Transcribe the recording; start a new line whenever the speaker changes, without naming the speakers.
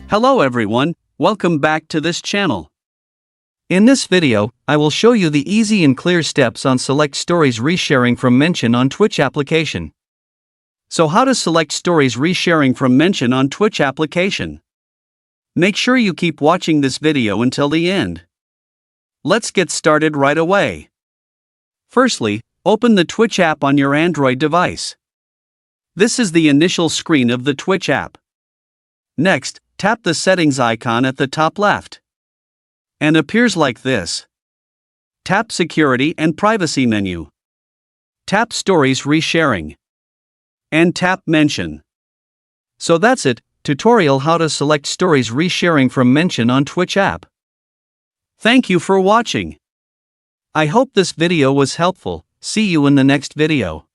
Hello everyone, welcome back to this channel. In this video, I will show you the easy and clear steps on Select Stories resharing from Mention on Twitch application. So how to select stories resharing from Mention on Twitch application? Make sure you keep watching this video until the end. Let's get started right away. Firstly, open the Twitch app on your Android device. This is the initial screen of the Twitch app. Next, tap the settings icon at the top left. And appears like this. Tap Security and Privacy menu. Tap Stories Resharing. And tap Mention. So that's it, tutorial how to select stories resharing from Mention on Twitch app. Thank you for watching. I hope this video was helpful. See you in the next video.